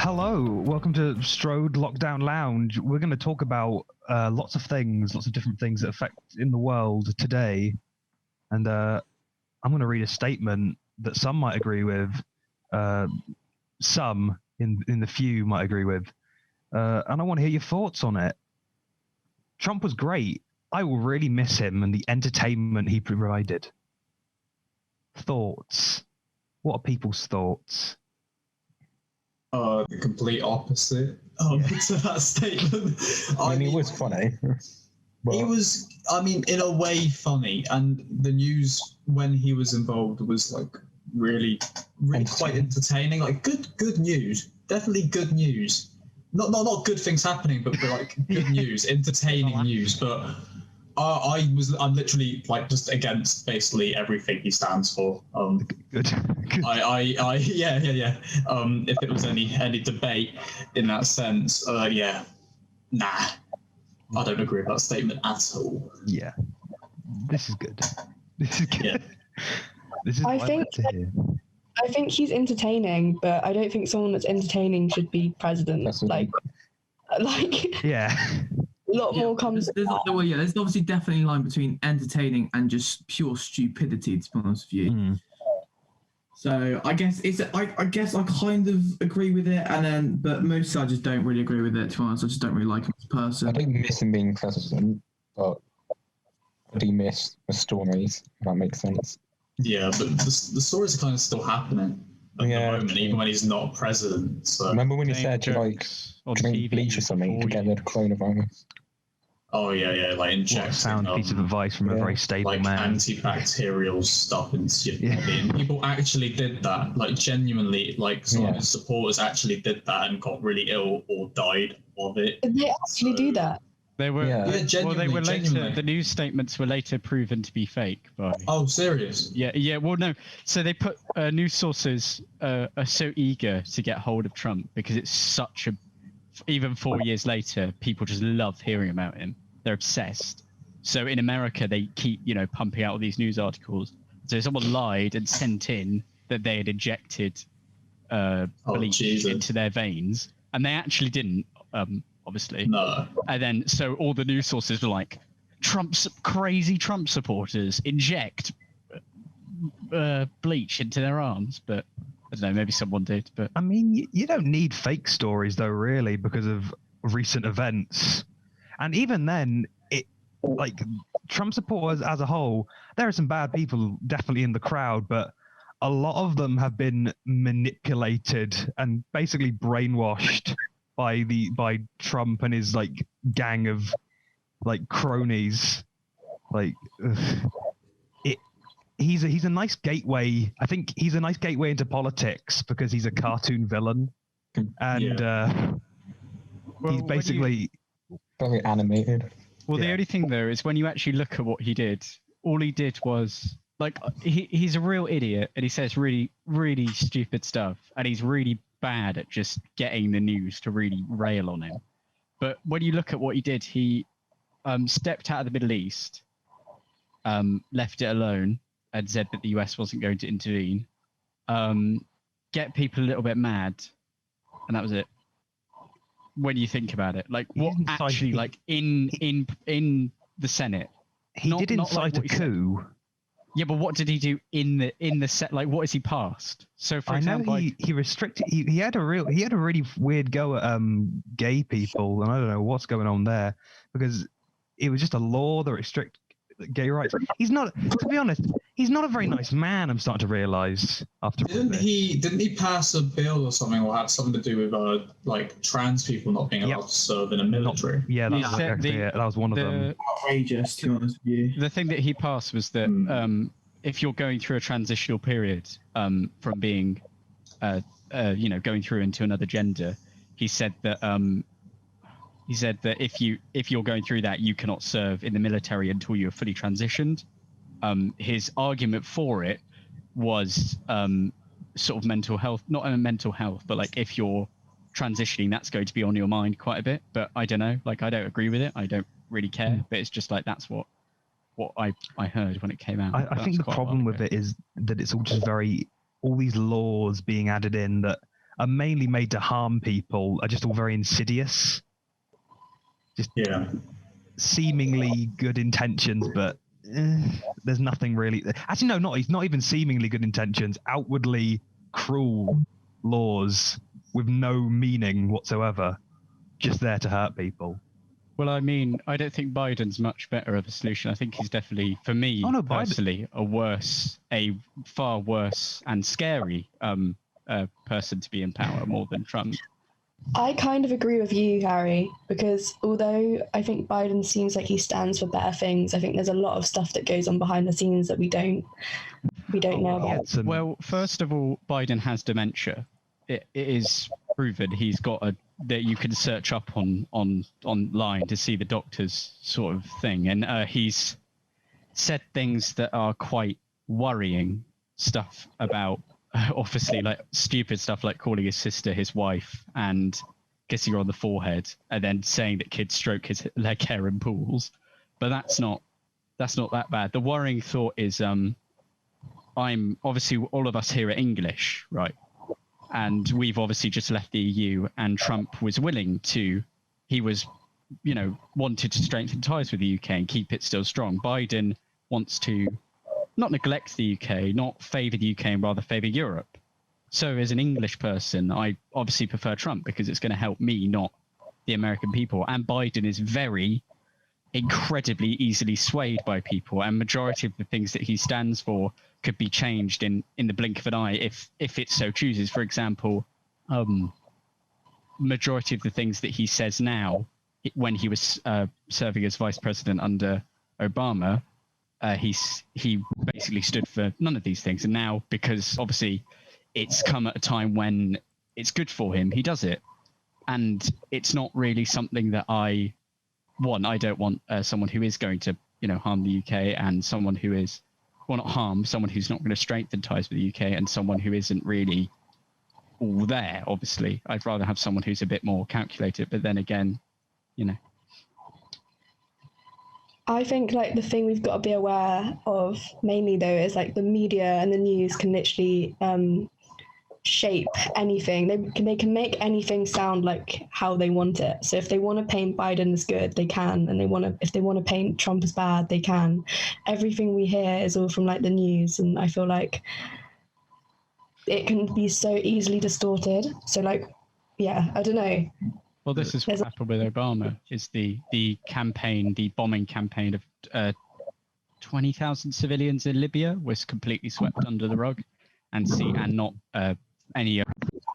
Hello, welcome to Strode Lockdown Lounge. We're going to talk about lots of different things that affect in the world today. And I'm going to read a statement that some might agree with, some in the few might agree with. And I want to hear your thoughts on it. Trump was great. I will really miss him and the entertainment he provided. Thoughts? What are people's thoughts? The complete opposite to that statement. I mean, it was funny. It was, in a way funny, and the news when he was involved was like really quite entertaining. Like good news, definitely good news. Not good things happening, but like good news, entertaining news. But I'm literally like just against basically everything he stands for. Good. Yeah. If it was any debate in that sense, nah, I don't agree with that statement at all. Yeah, this is good. Yeah. This is what I like to hear. I think he's entertaining, but I don't think someone that's entertaining should be president. Like, yeah. A lot more comes. There's obviously definitely a line between entertaining and just pure stupidity, to be honest with you. Mm. So I guess I kind of agree with it, but mostly I just don't really agree with it. To be honest, I just don't really like him as a person. I don't miss him being president, but I do miss the stories, if that makes sense. Yeah, but the stories are kind of still happening at the moment, even when he's not president. So. Remember when he said to drink bleach or something to get rid of coronavirus? Oh yeah, like injecting. What a sound piece of advice from a very stable like man. Antibacterial stuff into your body. And people actually did that, like genuinely. Like some of his supporters actually did that and got really ill or died of it. Did they actually do that? They were. Genuinely, they were later. The news statements were later proven to be fake. Oh, serious? Yeah. Well, no. So they put news sources are so eager to get hold of Trump because it's such a. Even 4 years later, people just love hearing about him. They're obsessed. So in America, they keep pumping out all these news articles. So someone lied and sent in that they had injected bleach into their veins, and they actually didn't. Obviously. No. And then, so all the news sources were like, crazy Trump supporters inject bleach into their arms. But I don't know, maybe someone did. But I mean, you don't need fake stories, though, really, because of recent events. And even then, Trump supporters as a whole, there are some bad people definitely in the crowd, but a lot of them have been manipulated and basically brainwashed by Trump and his gang of cronies. He's a nice gateway. I think he's a nice gateway into politics because he's a cartoon villain, and he's basically very animated. Well, the only thing though is when you actually look at what he did, all he did was he's a real idiot and he says really, really stupid stuff, and he's really bad at just getting the news to really rail on him. But when you look at what he did, he stepped out of the Middle East, left it alone, and said that the US wasn't going to intervene, get people a little bit mad, and that was it. When you think about it, what actually, in the Senate, he did incite a coup. Yeah, but what did he do in the set? What has he passed? So for example, he restricted. He had a really weird go at gay people, and I don't know what's going on there because it was just a law that restrict gay rights. He's not, to be honest, he's not a very nice man. I'm starting to realise after. Didn't he pass a bill or something, or had something to do with trans people not being allowed to serve in the military? That was one of them. Outrageous, to be honest with you. The thing that he passed was that if you're going through a transitional period from being, going through into another gender, he said that if you're going through that, you cannot serve in the military until you're fully transitioned. His argument for it was sort of mental health, not mental health, but if you're transitioning, that's going to be on your mind quite a bit. But I don't know, I don't agree with it. I don't really care, but it's just that's what what I heard when it came out. I think the problem with it is that it's all just all these laws being added in that are mainly made to harm people are just all very insidious. Just seemingly good intentions, but there's nothing really. Actually, no, not even seemingly good intentions. Outwardly cruel laws with no meaning whatsoever, just there to hurt people. Well, I mean, I don't think Biden's much better of a solution. I think he's definitely, for me personally, a far worse and scary person to be in power more than Trump. I kind of agree with you, Harry, because although I think Biden seems like he stands for better things, I think there's a lot of stuff that goes on behind the scenes that we don't know about. Well, first of all, Biden has dementia. It is proven. He's got that you can search up online to see the doctor's sort of thing, and he's said things that are quite worrying stuff about obviously like stupid stuff like calling his sister his wife and kissing her on the forehead and then saying that kids stroke his leg hair in pools. But that's not that bad. The worrying thought is I'm obviously all of us here are English, right? And we've obviously just left the EU, and Trump was willing to, wanted to strengthen ties with the UK and keep it still strong. Biden wants to not neglect the UK, not favour the UK, and rather favour Europe. So as an English person, I obviously prefer Trump because it's going to help me, not the American people. And Biden is very incredibly easily swayed by people, and majority of the things that he stands for could be changed in the blink of an eye if it so chooses. For example, majority of the things that he says now, when he was serving as vice president under Obama, he basically stood for none of these things. And now, because obviously it's come at a time when it's good for him, he does it. And it's not really something that I don't want someone who is going to, harm the UK, and someone who is, not harm, someone who's not going to strengthen ties with the UK, and someone who isn't really all there, obviously. I'd rather have someone who's a bit more calculated, but then again, I think like the thing we've got to be aware of mainly though is like the media and the news can literally shape anything. They can make anything sound like how they want it. So if they want to paint Biden as good, they can, and if they want to paint Trump as bad, they can. Everything we hear is all from like the news, and I feel like it can be so easily distorted. So like, yeah, I don't know. Well, this is what happened with Obama, is the bombing campaign of 20,000 civilians in Libya was completely swept under the rug, and not any of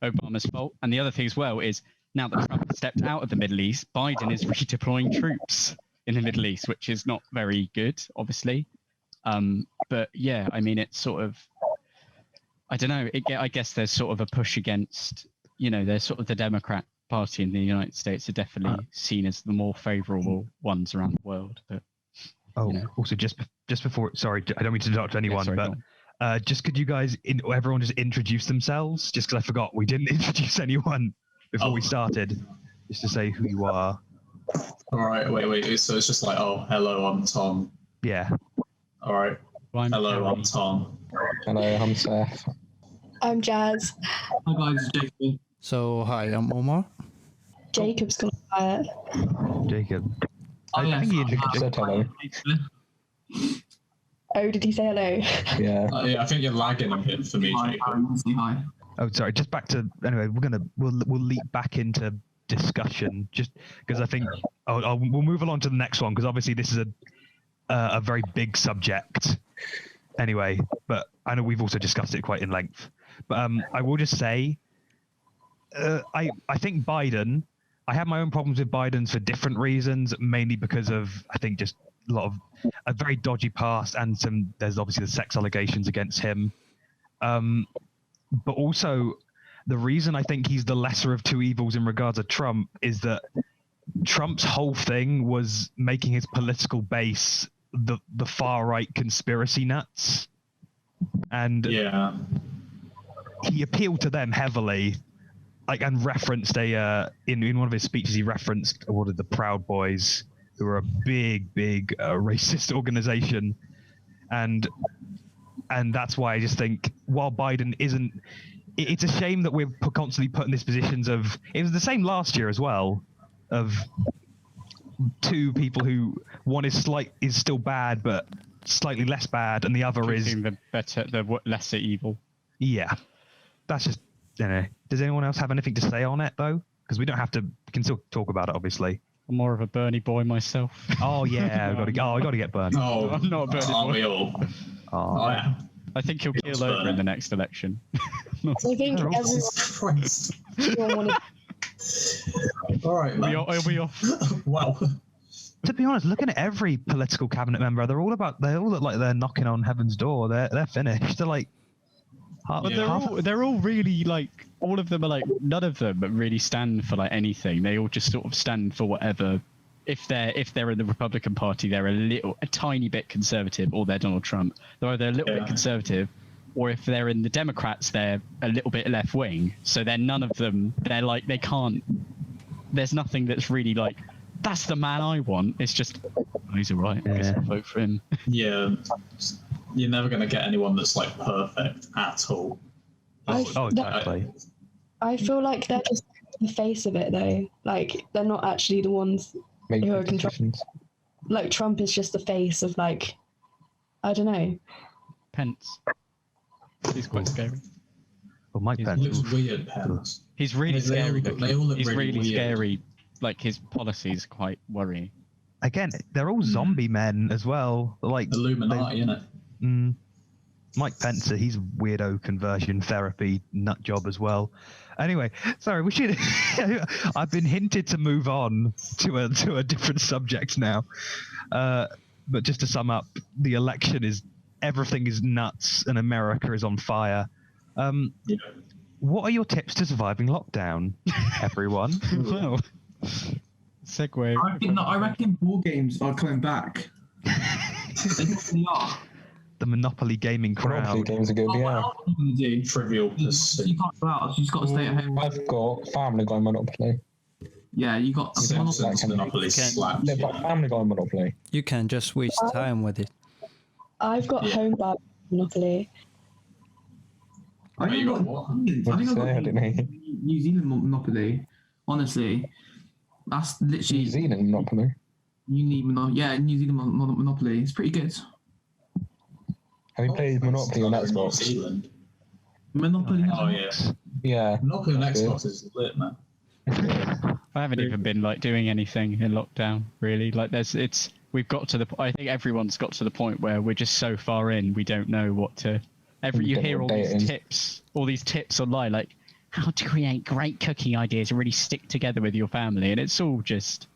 Obama's fault. And the other thing as well is, now that Trump has stepped out of the Middle East, Biden is redeploying troops in the Middle East, which is not very good, obviously. But yeah, I mean, it's sort of, I don't know, I guess there's sort of a push against, there's sort of the Democrat Party in the United States are definitely seen as the more favourable ones around the world. But also just before, sorry, I don't mean to interrupt anyone, but just could you guys, everyone just introduce themselves? Just because I forgot we didn't introduce anyone before we started, just to say who you are. All right, wait. So it's just like, oh, hello, I'm Tom. Yeah. All right. Hello, I'm Tom. Hello, I'm Seth. I'm Jazz. Hi guys, Jacob. So hi, I'm Omar. Jacob's gone quiet. Jacob. I think he said hello. Oh, did he say hello? Yeah. I think you're lagging a bit for me, Jacob. Hi. Oh, sorry. Just back to anyway. We'll leap back into discussion just because I think we'll move along to the next one because obviously this is a very big subject. Anyway, but I know we've also discussed it quite in length. But I will just say. I think Biden, I have my own problems with Biden's for different reasons, mainly because of, I think, just a very dodgy past, and there's obviously the sex allegations against him. But also the reason I think he's the lesser of two evils in regards to Trump is that Trump's whole thing was making his political base the far right conspiracy nuts. And he appealed to them heavily. And referenced in one of his speeches, he referenced the Proud Boys who are a big racist organization, and that's why I just think while Biden isn't, it's a shame that we're constantly put in these positions of. It was the same last year as well, of two people who one is still bad but slightly less bad, and the other is the lesser evil. Yeah, that's just. Does anyone else have anything to say on it though? Because we don't have to. We can still talk about it, obviously. I'm more of a Bernie boy myself. Oh yeah, I got to get Bernie. Oh, I'm not a Bernie aren't boy. we all? Oh, Yeah. I think he'll keel over in the next election. I think everyone Christ. wanted. All right, man. Are we off? Wow. To be honest, looking at every political cabinet member, they all look like they're knocking on heaven's door. They're finished. They're like. But they're all really like, all of them are like, none of them really stand for like anything. They all just sort of stand for whatever. If they're in the Republican Party, they're a tiny bit conservative, or they're Donald Trump. They're either a little bit conservative, or if they're in the Democrats, they're a little bit left wing. So they're none of them. They're like, they can't. There's nothing that's really like, that's the man I want. It's just, oh, he's alright. I guess I'll vote for him. Yeah. You're never going to get anyone that's like perfect at all. Exactly. I feel like they're just the face of it though. Like they're not actually the ones who are controlling. Like Trump is just the face of like, I don't know. Pence. He's quite scary. Well, Mike Pence. He looks weird, Pence. He's really scary. They all look He's really weird. scary. Like his policies quite worrying. Again, they're all zombie men as well. Like Illuminati, innit? Mike Pence, he's weirdo conversion therapy nut job as well. Anyway, sorry, we should. I've been hinted to move on to a different subject now. But just to sum up, the election is everything is nuts and America is on fire. What are your tips to surviving lockdown, everyone? Well, segue. I reckon board games are coming back. They definitely are. The Monopoly gaming crowd. Monopoly games are good, What yeah. else are you going to do? Trivial You Pursuit. can't go out, so you just got to stay at home. I've got Family Guy Monopoly. Yeah, you got. Simpsons Monopoly slaps. They've got Family Guy Monopoly. You can just waste time with it. I've got home bar Monopoly. I think you I've got got. what? I think I've Say, got didn't he? New Zealand Monopoly. Honestly, that's literally. New Zealand Monopoly. You need Monopoly. Yeah, New Zealand Monopoly. It's pretty good. Have you played Monopoly on New Xbox? Zealand. Monopoly. Oh yeah. Yeah. Monopoly on That's Xbox is lit, man. I haven't even been like doing anything in lockdown really. Like we've got to the. I think everyone's got to the point where we're just so far in, we don't know what to. You hear all these tips online, like how to create great cooking ideas and really stick together with your family, and it's all just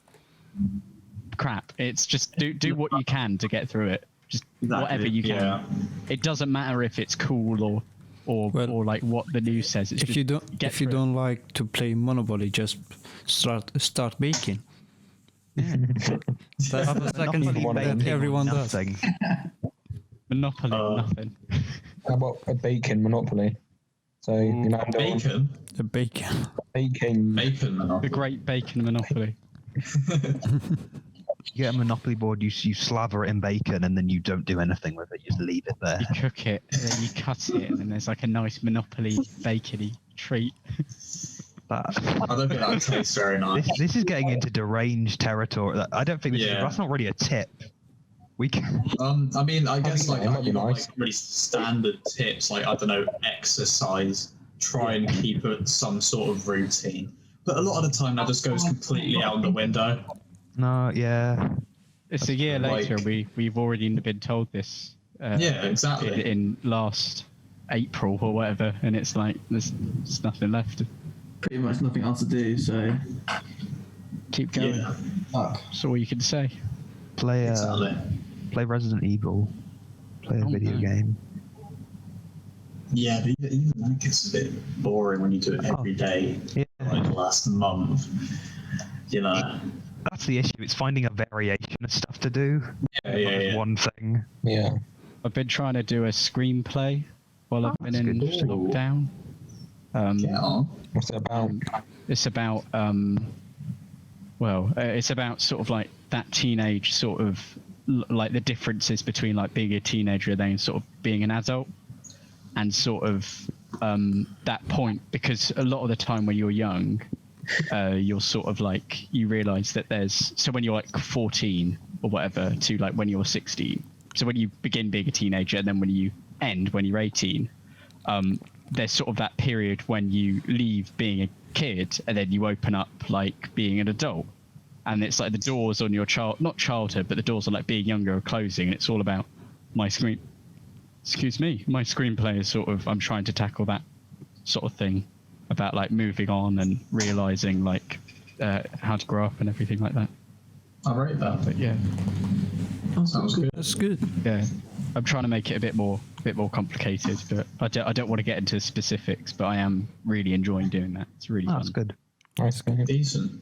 crap. It's just do what you can to get through it. Just whatever you can. Yeah. It doesn't matter if it's cool or like what the news says. It's If you don't like to play Monopoly, just start baking. That's like an easy that everyone does. Nothing. Monopoly, nothing. How about a bacon Monopoly? So you land on Bacon. The bacon. bacon. Bacon Monopoly. The great bacon monopoly. You get a Monopoly board, you slather it in bacon, and then you don't do anything with it. You just leave it there. You cook it, and then you cut it, and then there's like a nice monopoly bacony treat. I don't think that tastes very nice. This is getting into deranged territory. I don't think that's not really a tip. We can. I mean, I guess think like that might be you know, nice. like really standard tips, like I don't know, exercise. Try and keep it some sort of routine. But a lot of the time, that just goes completely out the window. No, yeah. It's a year later. We've already been told this. Yeah, exactly. In last April or whatever, and it's like there's nothing left. Pretty much nothing else to do. So Keep going. Yeah, That's all you can say. Play exactly. play Resident Evil. Play a Oh, video no. game. Yeah, but even that gets a bit boring when you do it every day, Yeah. like last month. You know. That's the issue. It's finding a variation of stuff to do. Yeah. One thing. Yeah. I've been trying to do a screenplay while I've been in that's good. lockdown. Get on. What's it about? It's about it's about sort of like that teenage sort of like the differences between like being a teenager and then sort of being an adult, and sort of that point, because a lot of the time when you're young, you're sort of like, you realize that so when you're like 14 or whatever to like when you're 16, so when you begin being a teenager and then when you end when you're 18, there's sort of that period when you leave being a kid and then you open up like being an adult, and it's like the doors on your not childhood, but the doors on like being younger are closing, and it's all about my screenplay is sort of, I'm trying to tackle that sort of thing about like moving on and realizing like how to grow up and everything like that. I rate that. But yeah, That sounds good. That's good. yeah, I'm trying to make it a bit more complicated, but I don't want to get into specifics, but I am really enjoying doing that. It's really fun. That's good. Nice. Decent.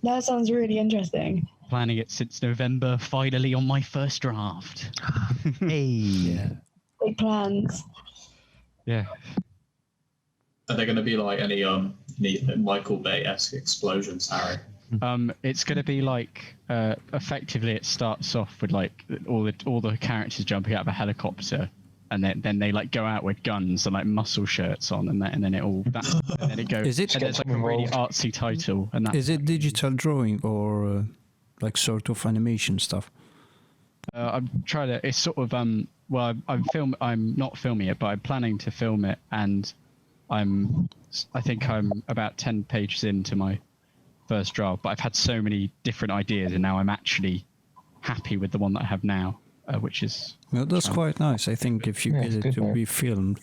That sounds really interesting. Planning it since November, finally on my first draft. Hey. Big plans. Yeah. Are there going to be like any Michael Bay-esque explosions, Harry? It's going to be like effectively it starts off with like all the characters jumping out of a helicopter, and then they like go out with guns and like muscle shirts on, and then it goes. Is it- and there's like a really artsy title, and Is it digital drawing or like sort of animation stuff? I'm trying to. It's sort of well, I'm not filming it, but I'm planning to film it, and I think I'm about 10 pages into my first draft, but I've had so many different ideas, and now I'm actually happy with the one that I have now, which is. Well, that's quite nice. I think if you get it to be filmed,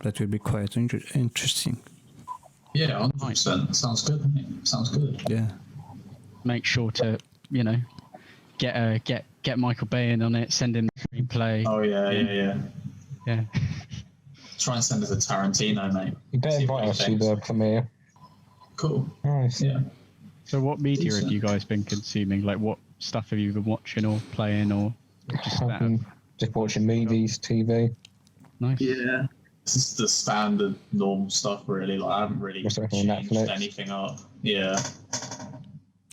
that will be quite interesting. Yeah, 100%. Sounds good, mate. Sounds good. Yeah. Make sure to get Michael Bay in on it, send him the screenplay. Oh yeah. Yeah. Try and send it to Tarantino, mate. You better See what invite he us to thinks. the premiere. Cool. Nice. Yeah. So what media Decent. have you guys been consuming? Like what stuff have you been watching or playing or just I've that? been just watching movies, TV. Nice. Yeah. This is the standard normal stuff, really. Like I haven't really What's on changed Netflix? anything up. Yeah.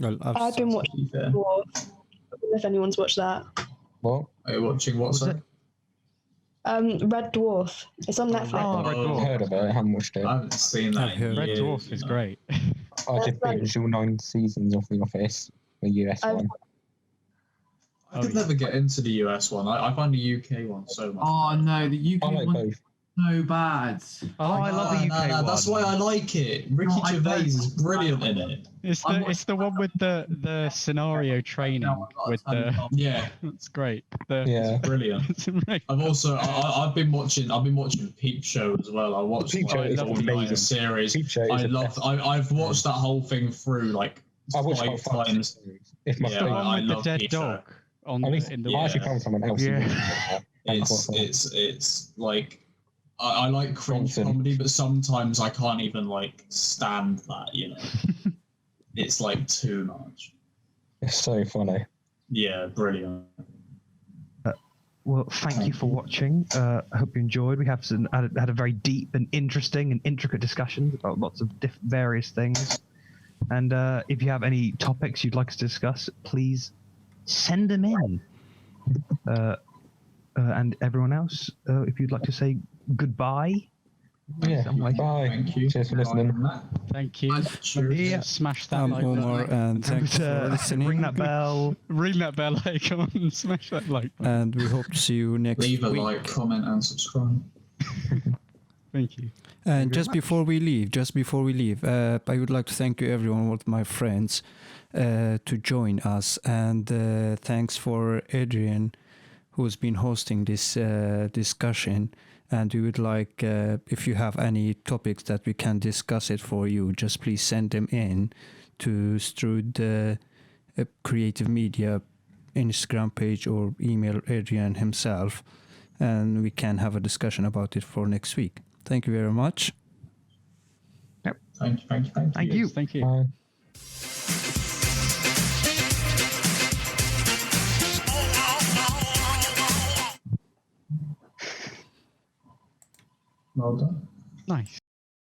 Well, I've been watching To be fair. Dwarf. I don't know if anyone's watched that. What? Are you watching what? Was Sorry? it? Red Dwarf. It's on Netflix. Oh, Red I've Dwarf. heard of it. I haven't watched it. I haven't seen that. I've heard. in Red years, Dwarf is you know. great. I did binge all 9 seasons of The Office, the US I've- one. I could never get into the US one. I find the UK one so much. Oh no, the UK I like one's both. so bad. Oh, I love the UK one. That's why I like it. Ricky No, I Gervais don't. is brilliant in it. It's the one with the scenario training with the. Yeah, It's great. Yeah. brilliant. It's amazing. I've also I've been watching Peep Show as well. I watched Peep Show like, is all 9 amazing. series. Peep Show is I the love. best. I've watched that whole thing through like I watched 5 about 5 times. series. It's my Yeah, The favourite. one I with the love dead Peep Show. dog on At least in the I actually Yeah. found someone else. Yeah. It's like I like cringe Bronson. comedy, but sometimes I can't even like stand that. You know, it's like too much. It's so funny. Yeah, brilliant. Well, thank you for watching. I hope you enjoyed. We have had a very deep and interesting and intricate discussions about lots of various things. And if you have any topics you'd like us to discuss, please send them in. And everyone else, if you'd like to say goodbye. Yeah. Some way. Bye. Thank you. Cheers for listening. Thank you. Cheers. Yeah. Smash that I'm like Omar, button. and thanks for listening. Ring that bell. Ring that bell icon. Smash that like button. And we hope to see you next Leave a week. like, comment, and subscribe. Thank you. And just before we leave, I would like to thank you, everyone, all my friends, to join us. And thanks for Adrian, who's been hosting this discussion. And we would like, if you have any topics that we can discuss it for you, just please send them in to Strode Creative Media Instagram page or email Adrian himself, and we can have a discussion about it for next week. Thank you very much. Thank you. Thank you. Thank you. Bye. Well done.